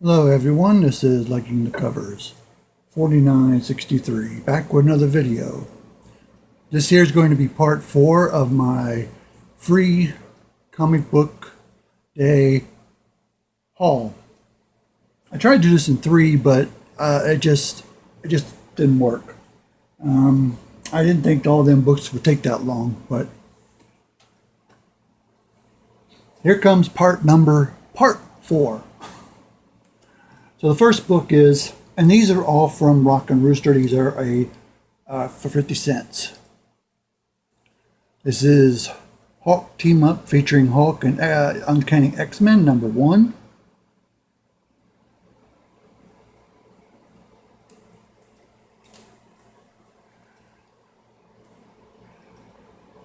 Hello everyone, this is Liking the Covers 4963, back with another video. This here is going to be part 4 of my free comic book day haul. I tried to do this in 3, but it just didn't work. I didn't think all them books would take that long, but here comes part 4. So the first book is, and these are all from Rockin Rooster. These are for 50 cents. This is Hulk Team Up featuring Hulk and Uncanny X-Men #1.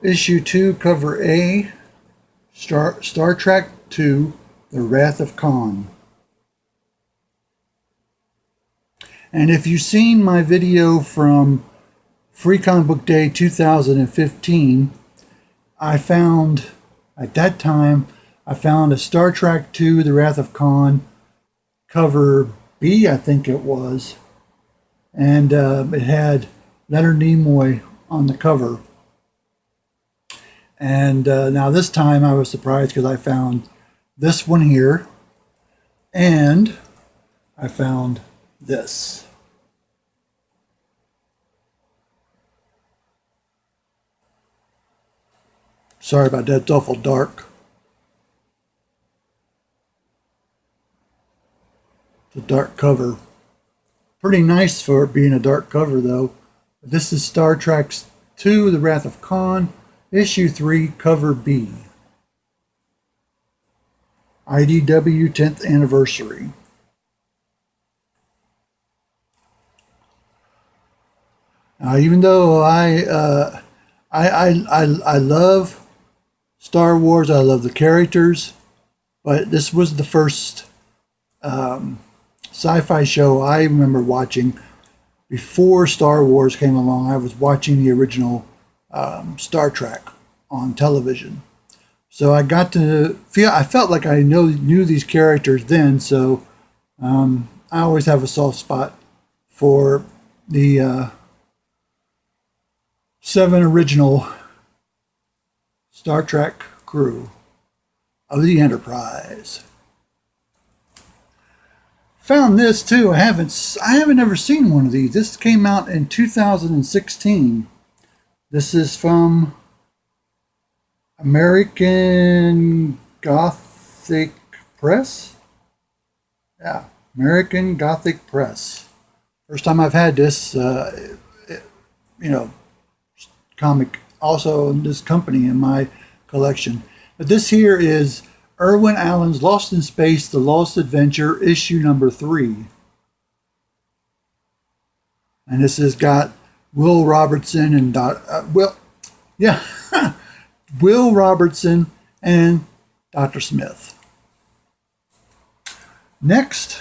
Issue 2, Cover A, Star Trek II, The Wrath of Khan. And if you've seen my video from Free Comic Book Day 2015, I found, at that time, I found a Star Trek II, The Wrath of Khan, cover B, I think it was. And it had Leonard Nimoy on the cover. And now this time I was surprised because I found this one here. And I found this. Sorry about that, it's awful dark. It's a dark cover. Pretty nice for it being a dark cover though. This is Star Trek II, The Wrath of Khan, Issue 3, Cover B. IDW 10th Anniversary. Even though I love Star Wars, I love the characters, but this was the first sci-fi show I remember watching before Star Wars came along. I was watching the original Star Trek on television, so I got to I felt like I knew these characters then. So I always have a soft spot for the 7 original Star Trek crew of the Enterprise. Found this too. I haven't ever seen one of these. This came out in 2016. This is from American Gothic Press. Yeah, American Gothic Press. First time I've had this, comic, also in this company in my collection. But this here is Irwin Allen's Lost in Space, The Lost Adventure, issue #3. And this has got Will Robertson and Will Robertson and Dr. Smith. Next,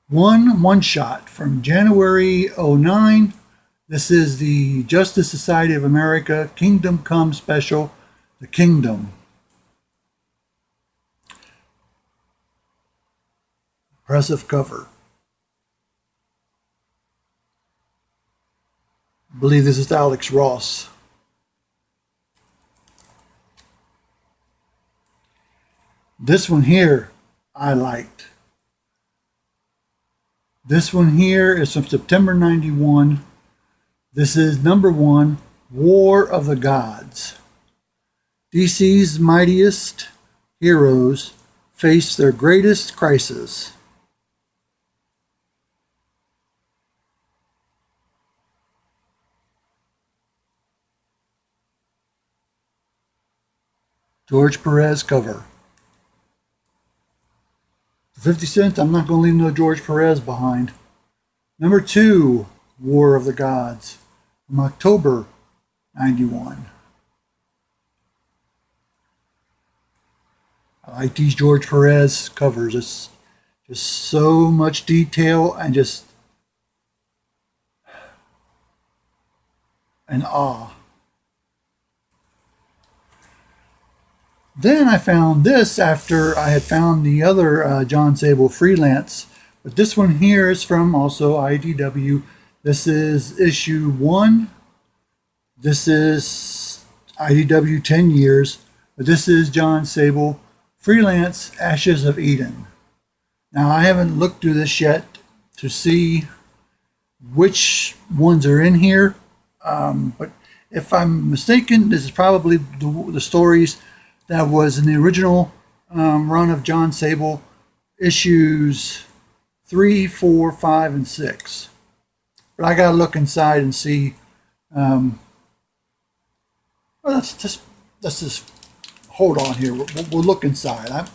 one shot from January '09. This is the Justice Society of America Kingdom Come special, The Kingdom. Impressive cover. I believe this is Alex Ross. This one here I liked. This one here is from September '91. This is #1, War of the Gods. DC's mightiest heroes face their greatest crisis. George Perez cover. For 50 cents, I'm not going to leave no George Perez behind. #2, War of the Gods, from October '91. I like these George Perez covers. It's just so much detail and just an awe. Then I found this after I had found the other John Sable freelance. But this one here is from also IDW. This is issue 1. This is IDW 10 years. But this is John Sable freelance Ashes of Eden. Now I haven't looked through this yet to see which ones are in here. But if I'm mistaken, this is probably the stories that was in the original run of John Sable, issues 3, 4, 5, and 6. But I gotta look inside and see. Well, let's just hold on here. We'll look inside.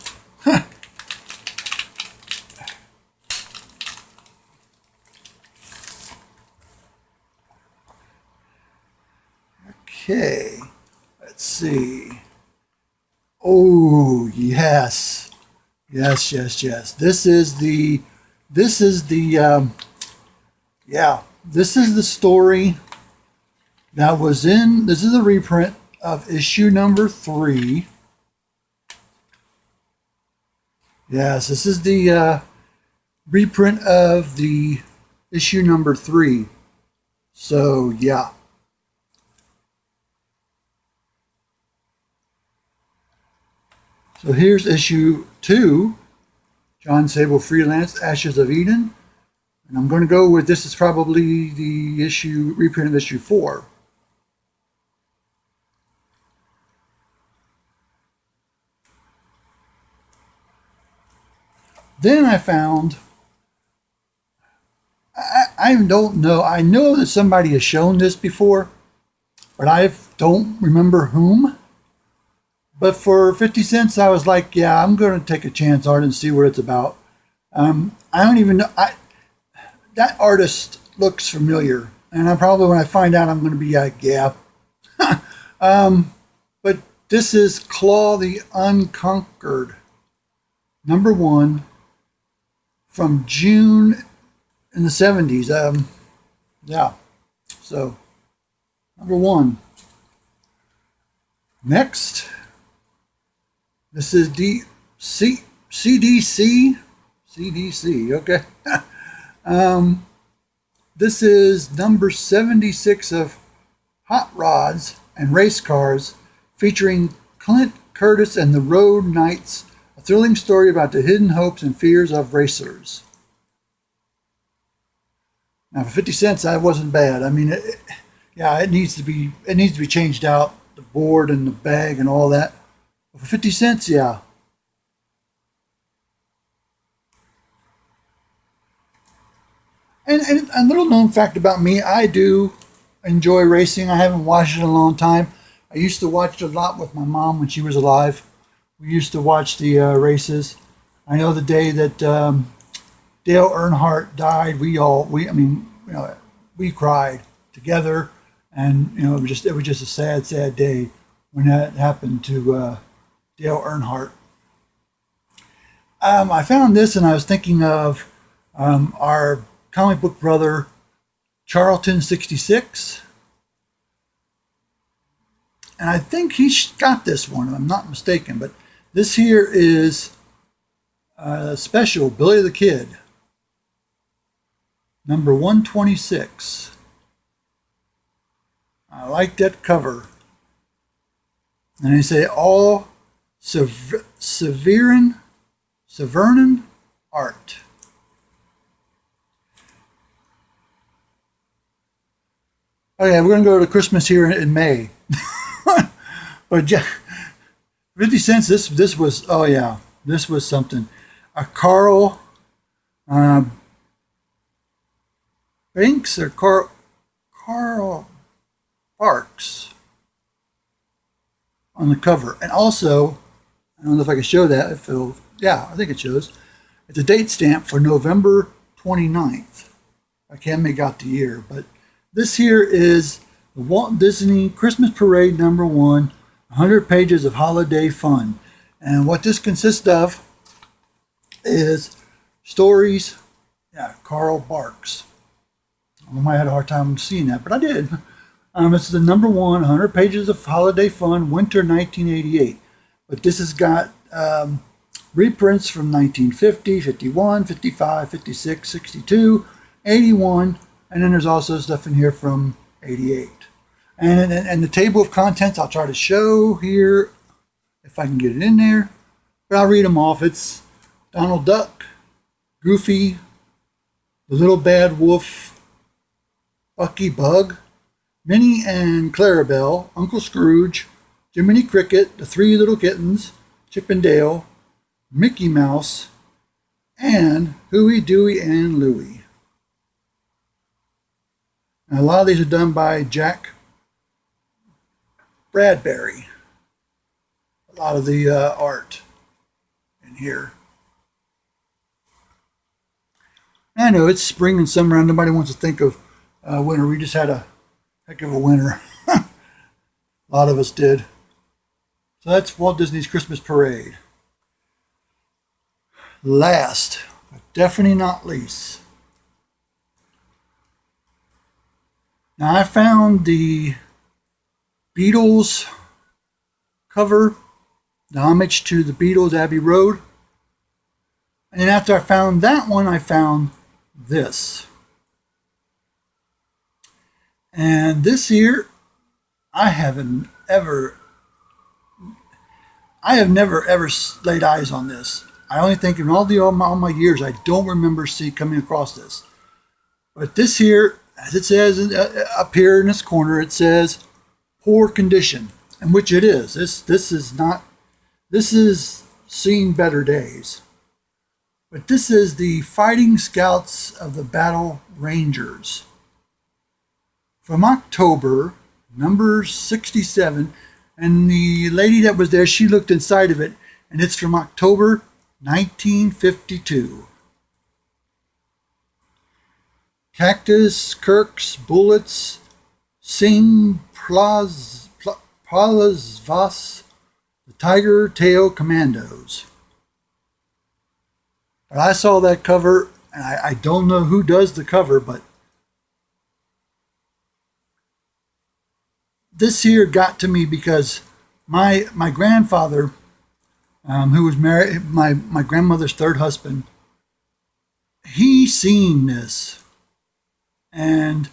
Okay, let's see. Oh, yes. Yes. This is the story that was in, this is a reprint of issue number 3. Yes, this is the reprint of the issue number 3. So, yeah. So here's issue 2, John Sable Freelance, Ashes of Eden. And I'm going to go with, this is probably the issue, reprint of issue 4. Then I found, I don't know, I know that somebody has shown this before, but I don't remember whom. But for 50 cents, I was like, yeah, I'm going to take a chance on it and see what it's about. I don't even know. That artist looks familiar. And I probably, when I find out, I'm going to be like, yeah. But this is Claw the Unconquered, number 1, from June in the 70s. Yeah. So, number 1. Next. This is CDC, okay. This is number 76 of Hot Rods and Race Cars, featuring Clint Curtis and the Road Knights, a thrilling story about the hidden hopes and fears of racers. Now, for 50 cents, that wasn't bad. I mean, it needs to be changed out, the board and the bag and all that. For 50 cents, yeah. And a little known fact about me, I do enjoy racing. I haven't watched it in a long time. I used to watch it a lot with my mom when she was alive. We used to watch the races. I know the day that Dale Earnhardt died, we cried together, and it was just a sad day when that happened to Dale Earnhardt. I found this and I was thinking of our comic book brother, Charlton 66. And I think he got this one, if I'm not mistaken. But this here is special Billy the Kid, number 126. I like that cover. And they say all Severin art. Okay, we're going to go to Christmas here in May. But 50 cents, this was, oh yeah, this was something. A Carl Banks or Carl Barks on the cover. And also, I don't know if I can show that. Yeah, I think it shows. It's a date stamp for November 29th. I can't make out the year, but this here is the Walt Disney Christmas Parade number 1, 100 pages of holiday fun. And what this consists of is stories. Yeah, Carl Barks. I might have had a hard time seeing that, but I did. It's the number 1, 100 pages of holiday fun, winter 1988. But this has got reprints from 1950, 51, 55, 56, 62, 81, and then there's also stuff in here from 88. And the table of contents I'll try to show here if I can get it in there, but I'll read them off. It's Donald Duck, Goofy, The Little Bad Wolf, Bucky Bug, Minnie and Clarabelle, Uncle Scrooge, Jiminy Cricket, The Three Little Kittens, Chip and Dale, Mickey Mouse, and Huey, Dewey, and Louie. And a lot of these are done by Jack Bradbury. A lot of the art in here. I know it's spring and summer and nobody wants to think of winter. We just had a heck of a winter. A lot of us did. So that's Walt Disney's Christmas Parade. Last, but definitely not least. Now I found the Beatles cover, the homage to the Beatles, Abbey Road. And then after I found that one, I found this. And this here, I have never ever laid eyes on this. I only think in all my years, I don't remember coming across this. But this here, as it says up here in this corner, it says poor condition, and which it is. This is seen better days. But this is the Fighting Scouts of the Battle Rangers. From October, number 67, and the lady that was there, she looked inside of it, and it's from October 1952. Cactus, Kirks, Bullets, Sing, Plazvas, the Tiger Tail Commandos. But I saw that cover, and I don't know who does the cover, but this here got to me because my grandfather, who was married, my grandmother's third husband, he seen this. And,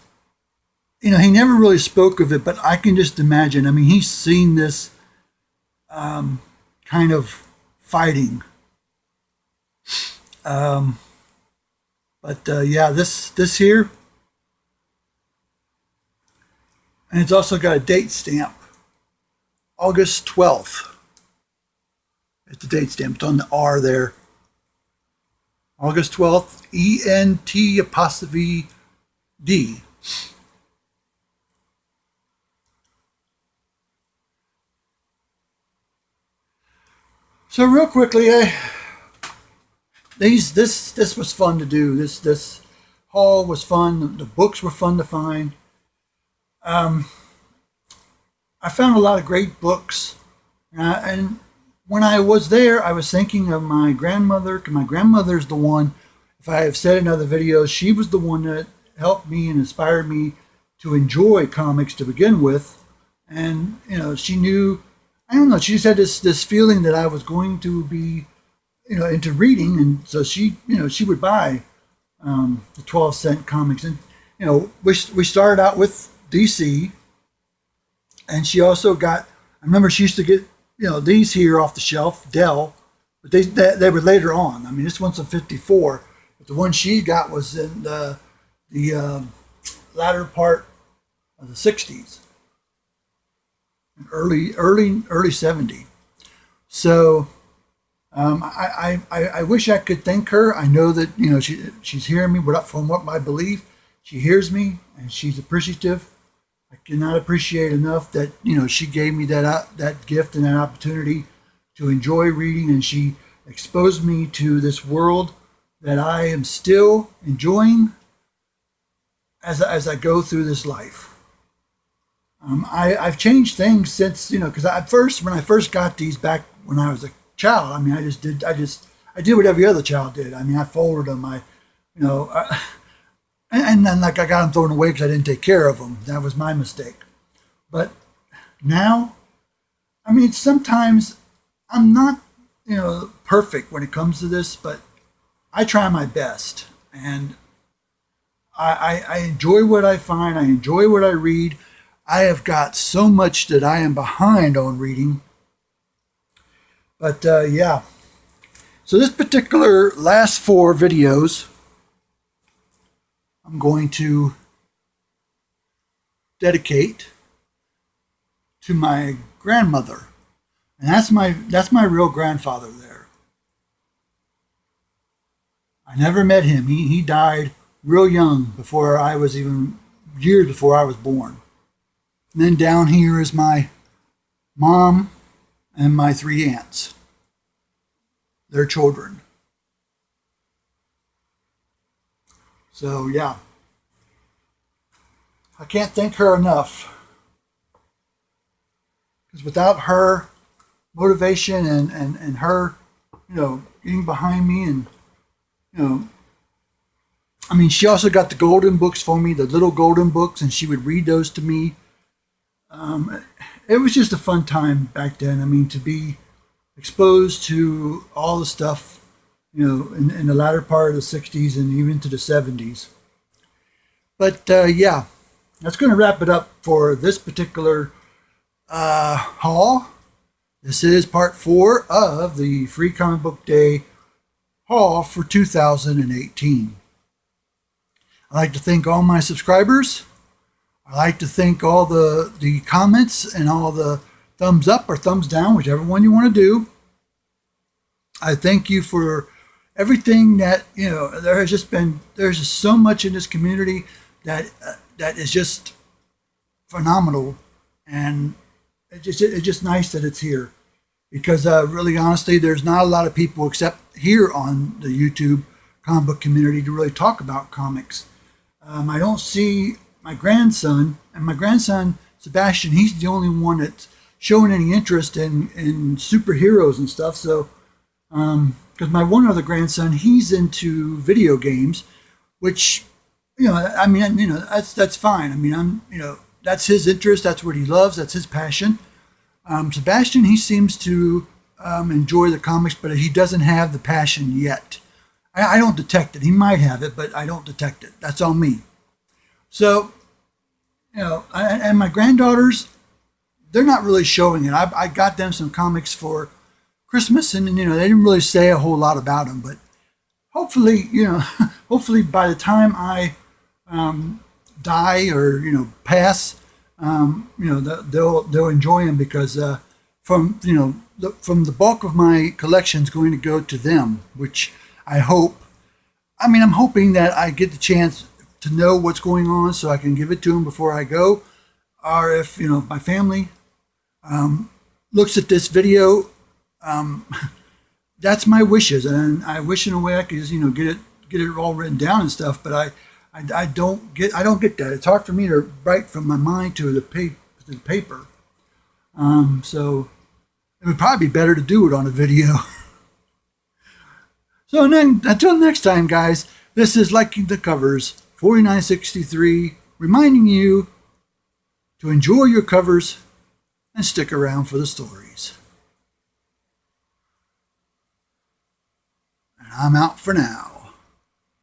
you know, he never really spoke of it, but I can just imagine. I mean, he's seen this kind of fighting. Yeah, this here. And it's also got a date stamp. August 12th. It's the date stamp. It's on the R there. August 12th. ENT''D. So real quickly, this was fun to do. This haul was fun. The books were fun to find. I found a lot of great books, and when I was there, I was thinking of my grandmother. Because my grandmother's the one. If I have said in other videos, she was the one that helped me and inspired me to enjoy comics to begin with. And you know, she knew. I don't know. She just had this feeling that I was going to be, you know, into reading, and so she, you know, she would buy the 12-cent comics, and you know, we started out with DC, and she also got. I remember she used to get, you know, these here off the shelf, Dell, but they were later on. I mean, this one's a 54, but the one she got was in the latter part of the 60s, early 70. So I wish I could thank her. I know that, you know, she's hearing me. But from what I believe, she hears me and she's appreciative. I cannot appreciate enough that, you know, she gave me that gift and that opportunity to enjoy reading, and she exposed me to this world that I am still enjoying as I go through this life. I've changed things since, you know, because when I first got these back when I was a child, I mean, I did what every other child did. I mean, I folded them, and then like I got them thrown away because I didn't take care of them. That was my mistake. But now, I mean, sometimes I'm not, perfect when it comes to this, but I try my best. And I enjoy what I find. I enjoy what I read. I have got so much that I am behind on reading. But yeah. So this particular last 4 videos, I'm going to dedicate to my grandmother. And that's my real grandfather there. I never met him. He died real young, before I was even years before I was born. And then down here is my mom and my 3 aunts, their children. So yeah, I can't thank her enough, because without her motivation and her, getting behind me, and I mean, she also got the golden books for me, the little golden books, and she would read those to me. It was just a fun time back then. I mean, to be exposed to all the stuff, in the latter part of the 60s and even to the 70s. But yeah, that's going to wrap it up for this particular haul. This is part 4 of the Free Comic Book Day haul for 2018. I'd like to thank all my subscribers. I'd like to thank all the comments and all the thumbs up or thumbs down, whichever one you want to do. I thank you for everything that, there's just so much in this community that is just phenomenal. And it's just nice that it's here, because really honestly, there's not a lot of people except here on the YouTube comic book community to really talk about comics. I don't see my grandson, Sebastian, he's the only one that's showing any interest in superheroes and stuff. So, because my one other grandson, he's into video games, which, that's fine. I mean, that's his interest. That's what he loves. That's his passion. Sebastian, he seems to enjoy the comics, but he doesn't have the passion yet. I don't detect it. He might have it, but I don't detect it. That's on me. So, and my granddaughters, they're not really showing it. I got them some comics for Christmas, and they didn't really say a whole lot about them. But hopefully, hopefully by the time I die or pass, they'll enjoy them, because from the bulk of my collection is going to go to them, which I hope. I mean, I'm hoping that I get the chance to know what's going on so I can give it to them before I go, or if my family looks at this video, that's my wishes, and I wish in a way I could just get it all written down and stuff, but I don't get that. It's hard for me to write from my mind to the paper. So it would probably be better to do it on a video. So then, until next time, guys, this is Liking the Covers 4963, reminding you to enjoy your covers and stick around for the stories. And I'm out for now.